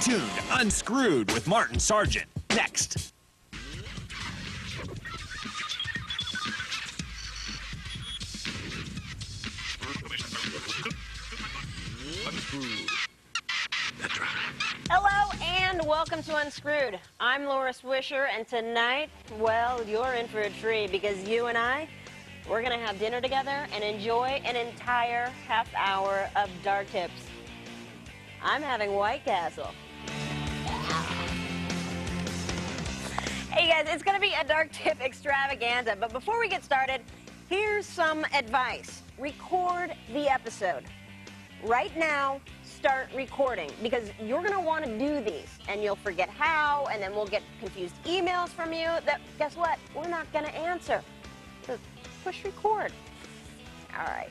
tuned to Unscrewed with Martin Sargent. Next. That's right. Hello and welcome to Unscrewed. I'm Laura Swisher, and tonight, well, you're in for a treat because you and we're going to have dinner together and enjoy an entire half hour of dark tips. I'm having White Castle. Hey guys, it's going to be a dark tip extravaganza, but before we get started, here's some advice. Record the episode. Right now, start recording, because you're going to want to do these, and you'll forget how, and then we'll get confused emails from you that, guess what, we're not going to answer. So push record. All right.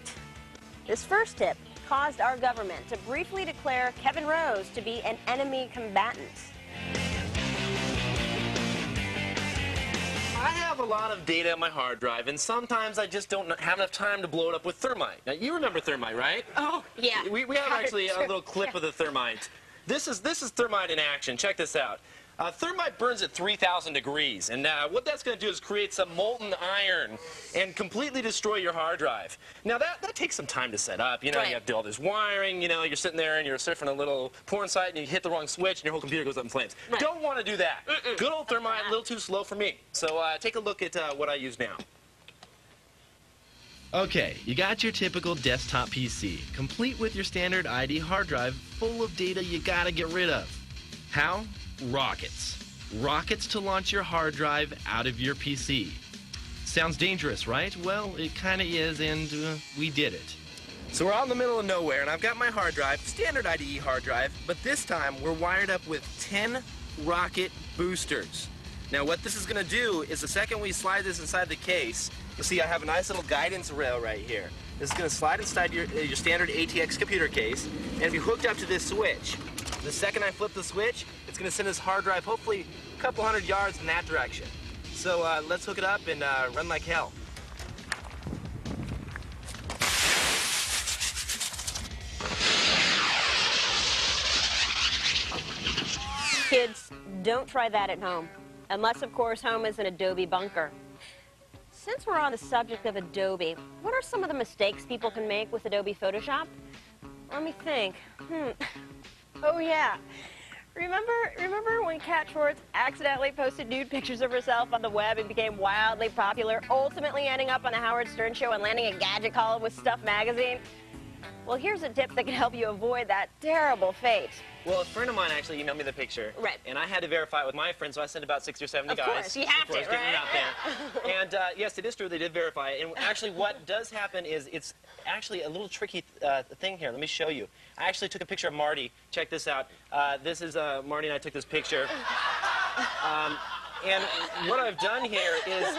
This first tip caused our government to briefly declare Kevin Rose to be an enemy combatant. I have a lot of data on my hard drive, and sometimes I just don't have enough time to blow it up with thermite. Now, you remember thermite, right? Oh, yeah. We have actually a little clip of the thermite. This is thermite in action. Check this out. Thermite burns at 3,000 degrees, and what that's going to do is create some molten iron and completely destroy your hard drive. Now, that takes some time to set up. You know, right. You have to do all this wiring. You know, you're sitting there and you're surfing a little porn site, and you hit the wrong switch, and your whole computer goes up in flames. Right. Don't want to do that. Good old thermite, a little too slow for me. So take a look at what I use now. Okay, you got your typical desktop PC, complete with your standard ID hard drive full of data you gotta get rid of. How? Rockets. Rockets to launch your hard drive out of your PC. Sounds dangerous, right? Well, it kinda is, and we did it. So we're out in the middle of nowhere, and I've got my hard drive, standard IDE hard drive, but this time we're wired up with 10 rocket boosters. Now what this is going to do is the second we slide this inside the case, you'll see I have a nice little guidance rail right here. This is going to slide inside your standard ATX computer case, and if you hooked up to this switch, the second I flip the switch, it's going to send this hard drive hopefully a couple hundred yards in that direction. So let's hook it up and run like hell. Kids, don't try that at home. Unless, of course, home is an Adobe bunker. Since we're on the subject of Adobe, what are some of the mistakes people can make with Adobe Photoshop? Let me think. Oh, yeah. Remember when Kat Schwartz accidentally posted nude pictures of herself on the web and became wildly popular, ultimately ending up on the Howard Stern show and landing a gadget column with Stuff magazine? Well, here's a tip that can help you avoid that terrible fate. Well, a friend of mine actually emailed me the picture. Right. And I had to verify it with my friend, so I sent about 60 or 70 guys. Of course, you have to, getting right? it out there. And yes, it is true, they did verify it. And actually what does happen is it's actually a little tricky thing here. Let me show you. I actually took a picture of Marty. Check this out. This is Marty and I took this picture. And what I've done here is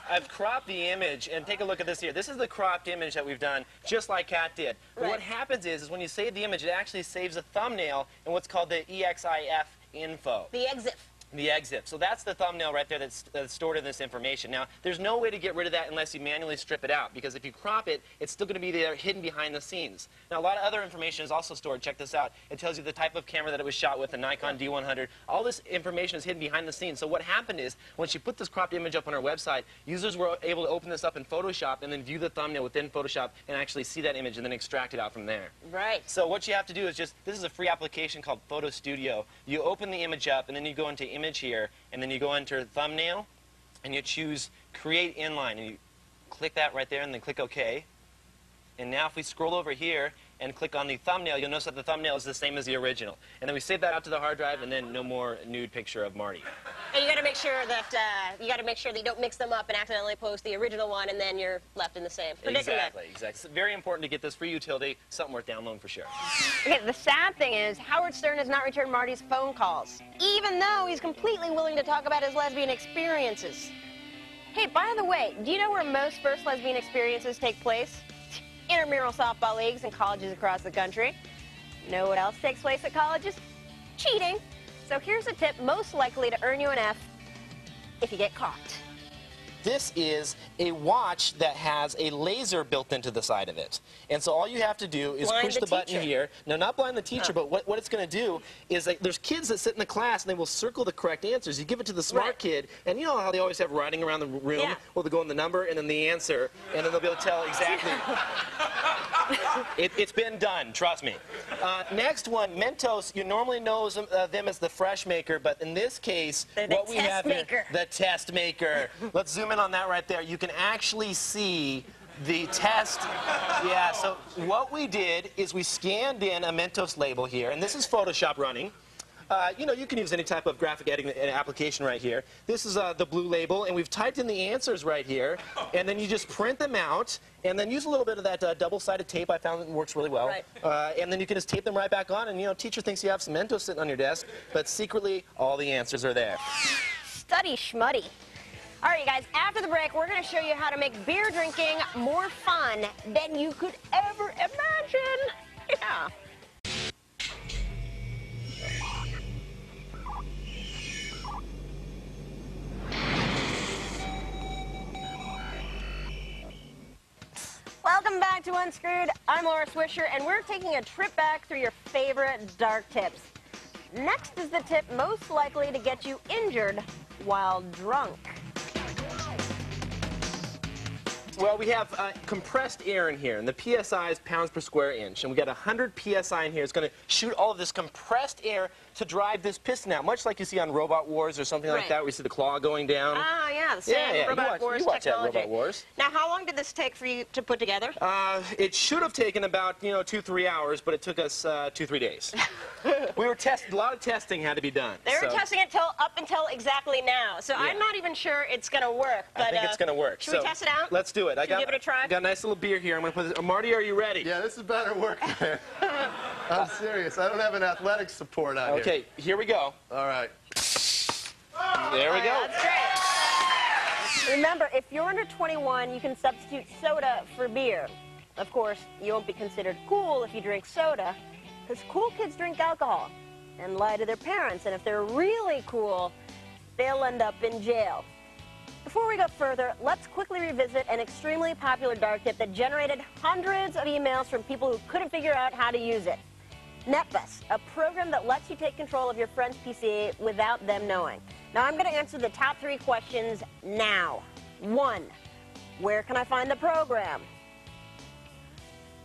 I've cropped the image, and take a look at this here. This is the cropped image that we've done, just like Kat did. But right. what happens is when you save the image, it actually saves a thumbnail in what's called the EXIF info. The EXIF. The EXIF. So that's the thumbnail right there that's stored in this information. Now, there's no way to get rid of that unless you manually strip it out, because if you crop it, it's still going to be there hidden behind the scenes. Now, a lot of other information is also stored. Check this out. It tells you the type of camera that it was shot with, the Nikon D100. All this information is hidden behind the scenes. So what happened is, when she put this cropped image up on our website, users were able to open this up in Photoshop and then view the thumbnail within Photoshop and actually see that image and then extract it out from there. Right. So what you have to do is this is a free application called Photo Studio. You open the image up, and then you go into Image here, and then you go into Thumbnail, and you choose Create Inline, and you click that right there, and then click OK. And now if we scroll over here and click on the thumbnail, you'll notice that the thumbnail is the same as the original. And then we save that out to the hard drive, and then no more nude picture of Marty. And you got to make sure that you don't mix them up and accidentally post the original one, and then you're left in the same predicament. Exactly. It's very important to get this free utility, something worth downloading for sure. Okay, the sad thing is, Howard Stern has not returned Marty's phone calls, even though he's completely willing to talk about his lesbian experiences. Hey, by the way, do you know where most first lesbian experiences take place? Intramural softball leagues in colleges across the country. Know what else takes place at colleges? Cheating. So here's a tip most likely to earn you an F if you get caught. this is a watch that has a laser built into the side of it. And so all you have to do is push the button here. No, not blind the teacher, but what it's going to do is, like, there's kids that sit in the class and they will circle the correct answers. You give it to the smart kid, and you know how they always have writing around the room? Yeah. Well, they go in the number and then the answer, and then they'll be able to tell exactly. It's been done, trust me. Next one, Mentos, you normally know them as the fresh maker, but in this case, what we have here, the test maker. Let's zoom in on that right there. You can actually see the test. Yeah, so what we did is we scanned in a Mentos label here, and this is Photoshop running. You know, you can use any type of graphic editing application right here. This is the blue label, and we've typed in the answers right here, and then you just print them out, and then use a little bit of that double-sided tape. I found it works really well. Right. And then you can just tape them right back on, and, you know, teacher thinks you have some Mentos sitting on your desk, but secretly, all the answers are there. Study schmuddy. All right, you guys, after the break, we're going to show you how to make beer drinking more fun than you could ever imagine. Yeah. Welcome back to Unscrewed. I'm Laura Swisher, and we're taking a trip back through your favorite dark tips. Next is the tip most likely to get you injured while drunk. Well, we have compressed air in here, and the PSI is pounds per square inch. And we got 100 PSI in here. It's going to shoot all of this compressed air to drive this piston out, much like you see on Robot Wars or something like that, where you see the claw going down. Oh, yeah, the same Robot Wars you watch technology. That Robot Wars. Now, how long did this take for you to put together? It should have taken about, 2-3 hours, but it took us 2-3 days. We were testing. A lot of testing had to be done. They were testing it up until exactly now, so I'm not even sure it's going to work. But, I think it's going to work. Should we test it out? Let's do it. Should we give it a try? I got a nice little beer here. I'm going to put this. Marty, are you ready? Yeah, this is better work. I'm serious. I don't have an athletic support out here. Okay, here we go. All right. There we go. That's great. Remember, if you're under 21, you can substitute soda for beer. Of course, you won't be considered cool if you drink soda, because cool kids drink alcohol and lie to their parents, and if they're really cool, they'll end up in jail. Before we go further, let's quickly revisit an extremely popular dark tip that generated hundreds of emails from people who couldn't figure out how to use it. NetBus, a program that lets you take control of your friend's PC without them knowing. Now, I'm going to answer the top 3 questions now. 1, where can I find the program?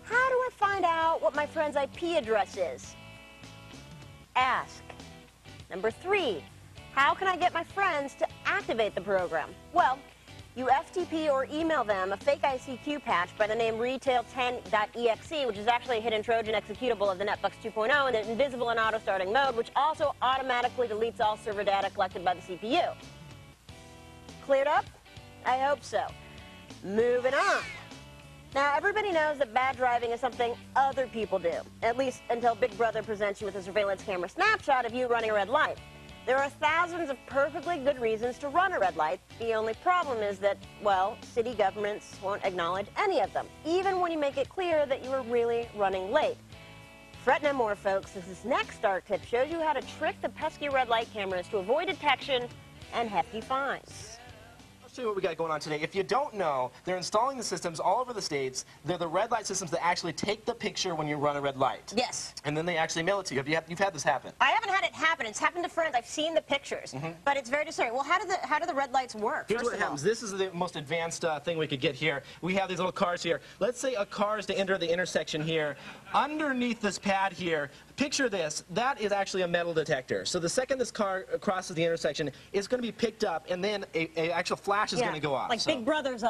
How do I find out what my friend's IP address is? Ask. Number 3, how can I get my friends to activate the program? Well, you FTP or email them a fake ICQ patch by the name retail10.exe, which is actually a hidden Trojan executable of the NetBus 2.0 in the invisible and auto-starting mode, which also automatically deletes all server data collected by the CPU. Cleared up? I hope so. Moving on. Now, everybody knows that bad driving is something other people do, at least until Big Brother presents you with a surveillance camera snapshot of you running a red light. There are thousands of perfectly good reasons to run a red light. The only problem is that, well, city governments won't acknowledge any of them, even when you make it clear that you were really running late. Fret no more, folks, as this next dark tip shows you how to trick the pesky red light cameras to avoid detection and hefty fines. Let's show you what we got going on today. If you don't know, they're installing the systems all over the states. They're the red light systems that actually take the picture when you run a red light. Yes. And then they actually mail it to you. You've had this happen. I haven't had it happen. It's happened to friends. I've seen the pictures, but it's very disturbing. Well, how do the red lights work? Here's what happens. This is the most advanced thing we could get here. We have these little cars here. Let's say a car is to enter the intersection here. Underneath this pad here, picture this. That is actually a metal detector. So the second this car crosses the intersection, it's going to be picked up, and then a actual flash is going to go off. Like Big Brother's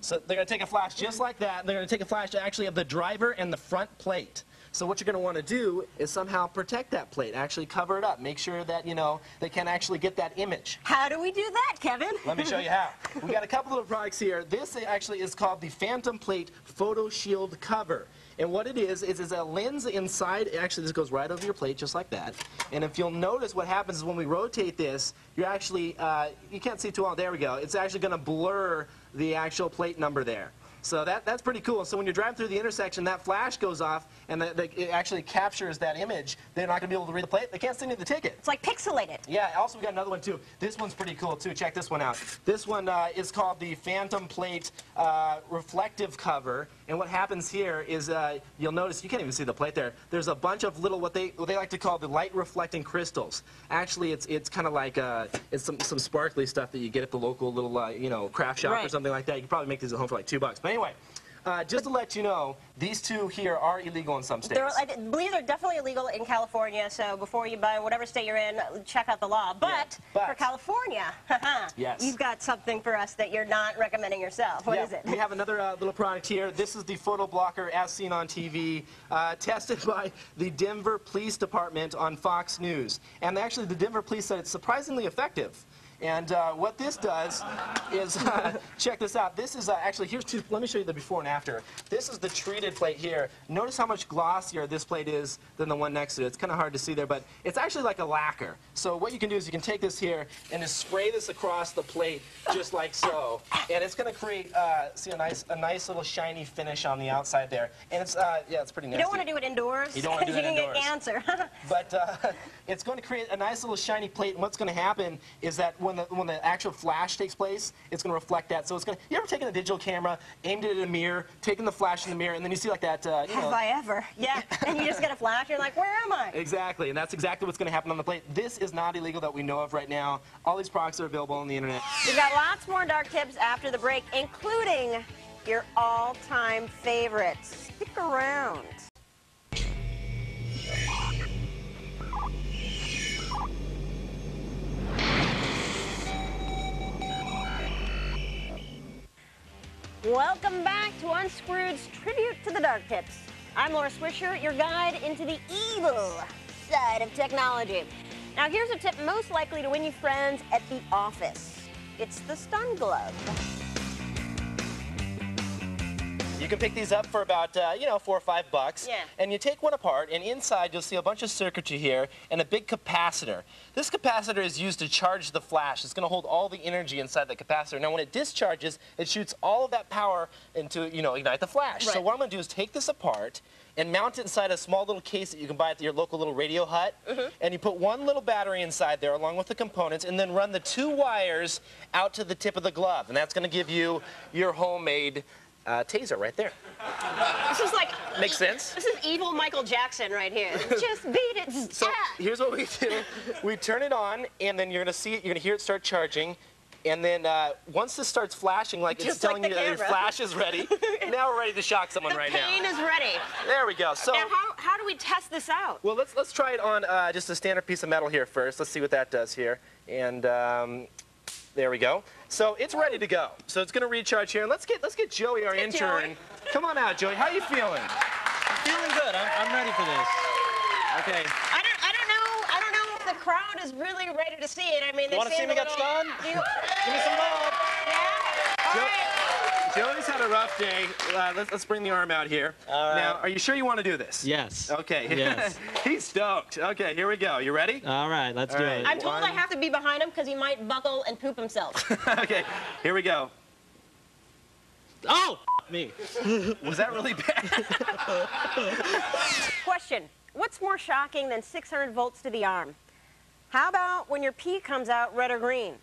So they're going to take a flash just like that. They're going to take a flash actually of the driver and the front plate. So what you're going to want to do is somehow protect that plate, actually cover it up, make sure that, they can actually get that image. How do we do that, Kevin? Let me show you how. We got a couple little products here. This actually is called the Phantom Plate Photo Shield Cover. And what it is a lens inside. Actually, this goes right over your plate, just like that. And if you'll notice, what happens is when we rotate this, you're actually, you can't see too well. There we go. It's actually going to blur the actual plate number there. So that's pretty cool. So when you're driving through the intersection, that flash goes off, and it actually captures that image. They're not going to be able to read the plate. They can't send you the ticket. It's like pixelated. Yeah, also we got another one too. This one's pretty cool too. Check this one out. This one is called the Phantom Plate reflective cover. And what happens here is you'll notice, you can't even see the plate there. There's a bunch of little, what they like to call the light reflecting crystals. Actually, it's kind of like it's some sparkly stuff that you get at the local little you know, craft shop or something like that. You can probably make these at home for like $2. But anyway, just to let you know, these two here are illegal in some states. I believe they're definitely illegal in California, so before you buy whatever state you're in, check out the law. But for California, yes, you've got something for us that you're not recommending yourself. What is it? We have another little product here. This is the photo blocker as seen on TV, tested by the Denver Police Department on Fox News. And actually, the Denver Police said it's surprisingly effective. And what this does is, check this out. This is actually, let me show you the before and after. This is the treated plate here. Notice how much glossier this plate is than the one next to it. It's kind of hard to see there, but it's actually like a lacquer. So what you can do is you can take this here and just spray this across the plate just like so. And it's going to create, see, a nice little shiny finish on the outside there. And it's, yeah, it's pretty nasty. You don't want to do it indoors. You don't want to do it indoors. You can get cancer. But it's going to create a nice little shiny plate, and what's going to happen is that when the actual flash takes place, it's going to reflect that. So it's going to, you ever taken a digital camera, aimed it at a mirror, taken the flash in the mirror, and then you see like that, you know. Have I ever? Yeah, and you just get a flash, you're like, where am I? Exactly, and that's exactly what's going to happen on the plate. This is not illegal that we know of right now. All these products are available on the internet. We've got lots more dark tips after the break, including your all-time favorites. Stick around. Welcome back to Unscrewed's Tribute to the Dark Tips. I'm Laura Swisher, your guide into the evil side of technology. Now here's a tip most likely to win you friends at the office. It's the stun glove. You can pick these up for about, you know, $4 or $5. Yeah. And you take one apart, and inside you'll see a bunch of circuitry here and a big capacitor. This capacitor is used to charge the flash. It's going to hold all the energy inside the capacitor. Now, when it discharges, it shoots all of that power into, you know, ignite the flash. Right. So what I'm going to do is take this apart and mount it inside a small little case that you can buy at your local little radio hut. And you put one little battery inside there along with the components, and then run the 2 wires out to the tip of the glove. And that's going to give you your homemade taser right there. This is like... Makes sense? This is evil Michael Jackson right here. Just beat it. So here's what we do. We turn it on, and then you're going to see it, you're going to hear it start charging. And then once this starts flashing, like it's telling you that your flash is ready, now we're ready to shock someone right now. The pain is ready. There we go. So now, how do we test this out? Well, let's try it on just a standard piece of metal here first. Let's see what that does here. And there we go. So it's ready to go. So it's going to recharge here. And let's get Joey, our intern. Joey. Come on out, Joey. How are you feeling? I'm feeling good. I'm ready for this. Okay. I don't know if the crowd is really ready to see it. I mean, they Want to see me get stunned? Give me some love. Yeah. All right. Joey's had a rough day. Let's bring the arm out here. All right. Now, are you sure you want to do this? Yes. Okay. Yes. He's stoked. Okay, here we go. You ready? All right, let's do it. I'm told I have to be behind him because he might buckle and poop himself. Okay, here we go. Oh, me. Was that really bad? Question, what's more shocking than 600 volts to the arm? How about when your pee comes out red or green?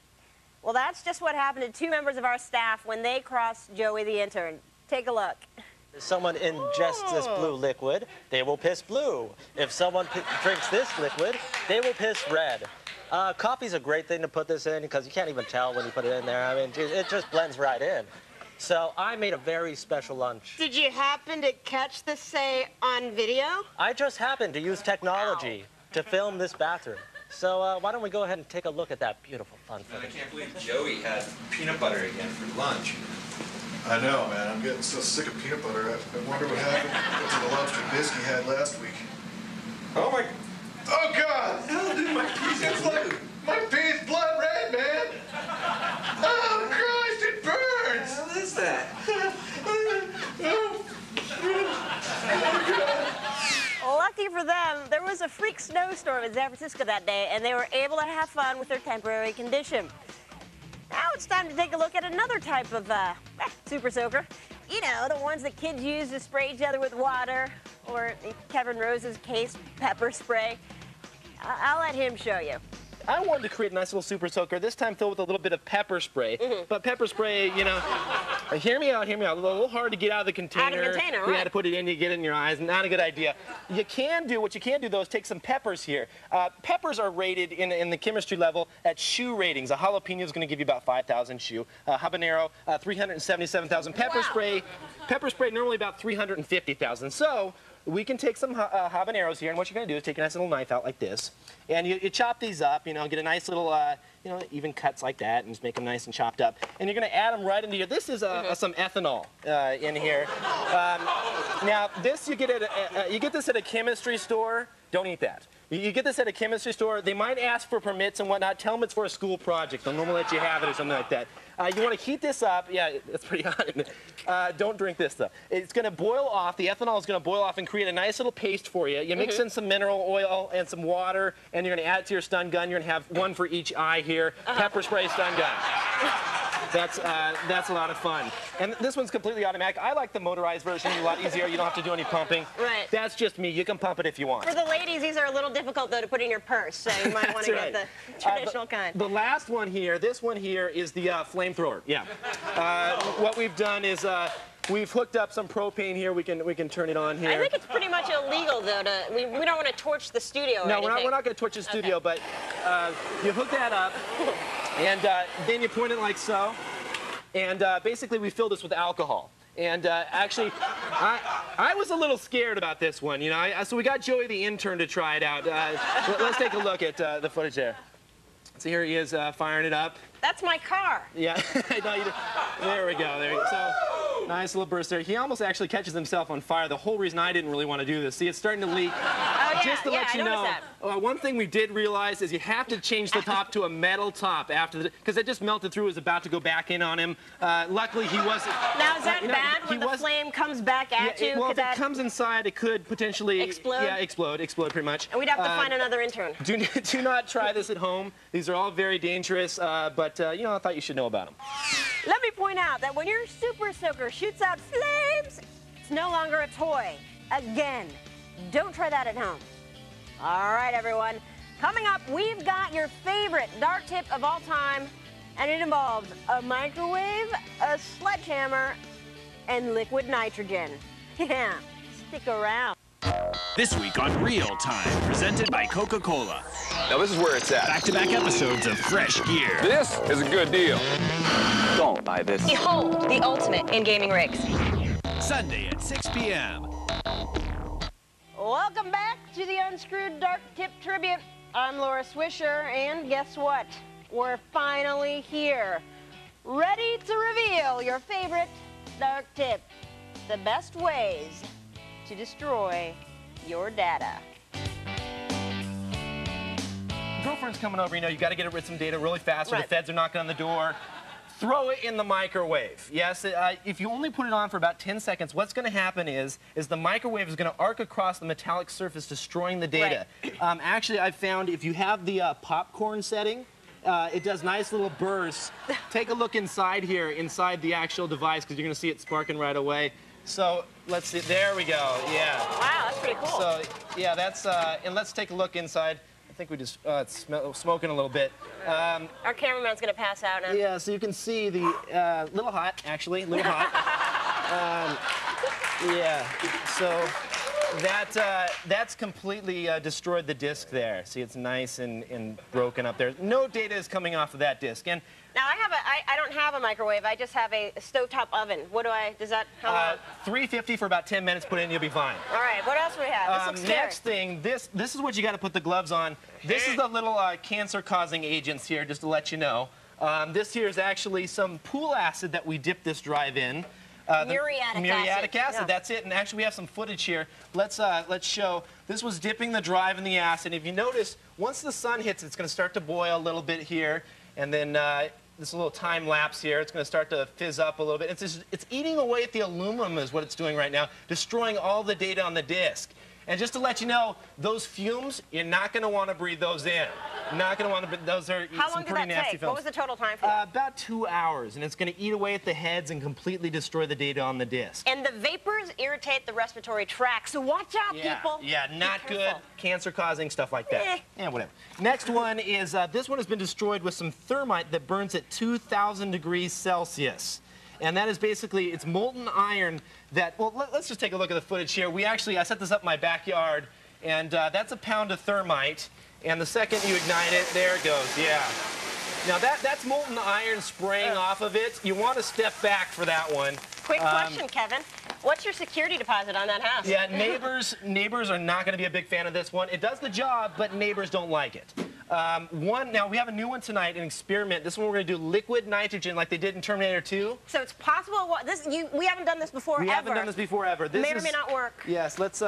Well, that's just what happened to 2 members of our staff when they crossed Joey the intern. Take a look. If someone ingests this blue liquid, they will piss blue. If someone drinks this liquid, they will piss red. Coffee's a great thing to put this in because you can't even tell when you put it in there. I mean, it just blends right in. So I made a very special lunch. Did you happen to catch this, say, on video? I just happened to use technology to film this bathroom. So why don't we go ahead and take a look at that beautiful fun footage. I can't believe Joey had peanut butter again for lunch. I know, man. I'm getting so sick of peanut butter. I wonder what happened to the lobster bisque he had last week. Oh my... Oh, God! Hell, dude, my pee's It's like my pee's blood red, man! Oh, Christ, it burns! What the hell is that? Lucky for them, there was a freak snowstorm in San Francisco that day, and they were able to have fun with their temporary condition. Now it's time to take a look at another type of super soaker. You know, the ones that kids use to spray each other with water, or Kevin Rose's case pepper spray. I'll let him show you. I wanted to create a nice little super soaker, this time filled with a little bit of pepper spray. But pepper spray, you know, hear me out. A little hard to get out of the container. Out of the container, right. You had to put it in, you get it in your eyes, not a good idea. What you can do though is take some peppers here. Peppers are rated in the chemistry level at shoe ratings. A jalapeno is going to give you about 5,000 shoe. Habanero, 377,000. Pepper spray normally about 350,000. So we can take some habaneros here, and what you're going to do is take a nice little knife out like this, and you chop these up, you know, get a nice little, you know, even cuts like that, and just make them nice and chopped up. And you're going to add them right into here. This is some ethanol in here. Now, this you get this at a chemistry store. Don't eat that. You get this at a chemistry store. They might ask for permits and whatnot. Tell them it's for a school project. They'll normally let you have it or something like that. You want to heat this up. Yeah, it's pretty hot. Don't drink this, though. It's going to boil off. The ethanol is going to boil off and create a nice little paste for you. You mix in some mineral oil and some water, and you're going to add it to your stun gun. You're going to have one for each eye here. Pepper spray stun gun. That's a lot of fun. And this one's completely automatic. I like the motorized version. A lot easier. You don't have to do any pumping. Right. That's just me. You can pump it if you want. For the ladies, these are a little difficult, though, to put in your purse, so you might want to get the traditional kind. The last one here, this one here is the flamethrower. Yeah. What we've done is we've hooked up some propane here. We can turn it on here. I think it's pretty much illegal, though. We don't want to torch the studio. No, we're not going to torch the studio, but you hook that up, and then you point it like so. And basically, we fill this with alcohol. And actually, I was a little scared about this one, you know. So we got Joey the intern to try it out. Let's take a look at the footage there. So here he is firing it up. That's my car. Yeah. There we go. There. So nice little burst there. He almost actually catches himself on fire. The whole reason I didn't really want to do this. See, it's starting to leak. Oh, yeah. Just to let you know, one thing we did realize is you have to change the top to a metal top after because it just melted through. It was about to go back in on him. Luckily, he wasn't. Now, is that bad when the flame comes back at you? Well, if it comes inside, it could potentially explode. Yeah, explode pretty much. And we'd have to find another intern. Do not try this at home. These are all very dangerous, but you know, I thought you should know about them. Let me point out that when your super soaker shoots out flames, it's no longer a toy. Again, don't try that at home. All right, everyone. Coming up, we've got your favorite dark tip of all time, and it involves a microwave, a sledgehammer, and liquid nitrogen. Yeah, stick around. This week on Real Time, presented by Coca-Cola. Now this is where it's at. Back-to-back episodes of fresh gear. This is a good deal. Don't buy this. Behold, the ultimate in gaming rigs. Sunday at 6 p.m. Welcome back to the Unscrewed Dark Tip Tribute. I'm Laura Swisher, and guess what? We're finally here, ready to reveal your favorite dark tip. The best ways to destroy your data. Girlfriend's coming over, you know, you got to get rid of some data really fast, or Right. the feds are knocking on the door. Throw it in the microwave. Yes, if you only put it on for about 10 seconds, what's going to happen is the microwave is going to arc across the metallic surface, destroying the data. Right. Actually, I've found if you have the popcorn setting, it does nice little bursts. Take a look inside here, inside the actual device, because you're going to see it sparking right away. So let's see. There we go. Yeah. Wow, that's pretty cool. So yeah, that's and let's take a look inside. I think we just it's smoking a little bit. Our cameraman's gonna pass out now. Yeah, so you can see the little hot, actually, a little hot. Yeah, so that's completely destroyed the disc there. See, it's nice and broken up there. No data is coming off of that disc. And Now I don't have a microwave. I just have a stovetop oven. Does that how long? 350 for about 10 minutes. Put it in, you'll be fine. All right. What else do we have? This looks scary. Next thing, this is what you got to put the gloves on. This is the little cancer-causing agents here, just to let you know. This here is actually some pool acid that we dipped this drive in. Muriatic acid. Yeah. That's it. And actually, we have some footage here. Let's show. This was dipping the drive in the acid. If you notice, once the sun hits, it's going to start to boil a little bit here, and then this little time lapse here. It's going to start to fizz up a little bit. It's eating away at the aluminum is what it's doing right now, destroying all the data on the disk. And just to let you know, those fumes, you're not going to want to breathe those in. Not going to want to, those are How some long did pretty that nasty take? films. What was the total time for that? About 2 hours, and it's going to eat away at the heads and completely destroy the data on the disc. And the vapors irritate the respiratory tract, so watch out, people. Yeah, not Be good. careful. Cancer-causing, stuff like that. Yeah, whatever. Next one is, this one has been destroyed with some thermite that burns at 2,000 degrees Celsius. And that is basically, it's molten iron that, well, let's just take a look at the footage here. I set this up in my backyard, and that's a pound of thermite. And the second you ignite it, there it goes, yeah. Now that's molten iron spraying off of it. You want to step back for that one. Quick question, Kevin. What's your security deposit on that house? Yeah, neighbors are not going to be a big fan of this one. It does the job, but neighbors don't like it. Now we have a new one tonight, an experiment. This one we're going to do liquid nitrogen like they did in Terminator 2. So it's possible. We haven't done this before. We haven't done this before ever. This may or may not work. Yes, let's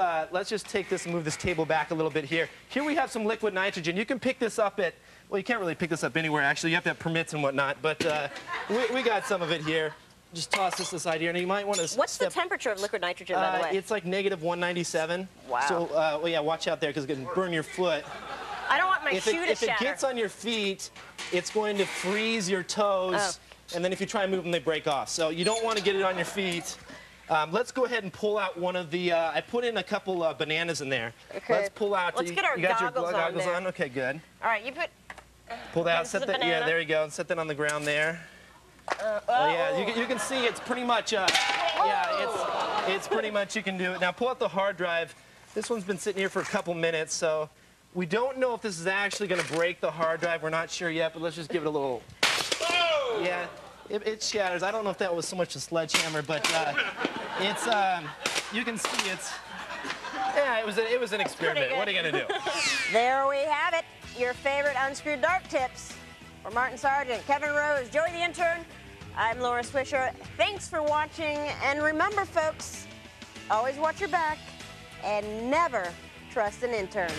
just take this and move this table back a little bit here. Here we have some liquid nitrogen. You can pick this up at, well, you can't really pick this up anywhere actually. You have to have permits and whatnot, but we got some of it here. Just toss this aside here, and you might want to. What's the temperature of liquid nitrogen, by the way? It's like negative 197. Wow. So, well, yeah, watch out there because it can burn your foot. I don't want my shoe to shatter. If it gets on your feet, it's going to freeze your toes, and then if you try and move them, they break off. So you don't want to get it on your feet. Let's go ahead and pull out one of the. I put in a couple bananas in there. Okay. Let's pull out. Let's get our you got goggles your goggles on on? Okay, good. All right, you put. Pull that out. This Set is a that. banana. Yeah, there you go. Set that on the ground there. Oh yeah, you can see it's pretty much. Yeah, it's pretty much you can do it. Now pull out the hard drive. This one's been sitting here for a couple minutes, so we don't know if this is actually going to break the hard drive. We're not sure yet, but let's just give it a little. Yeah, it shatters. I don't know if that was so much a sledgehammer, but it's. You can see it's. Yeah, it was an experiment. What are you going to do? There we have it. Your favorite unscrewed dark tips. For Martin Sargent, Kevin Rose, Joey the Intern, I'm Laura Swisher. Thanks for watching, and remember, folks, always watch your back and never trust an intern.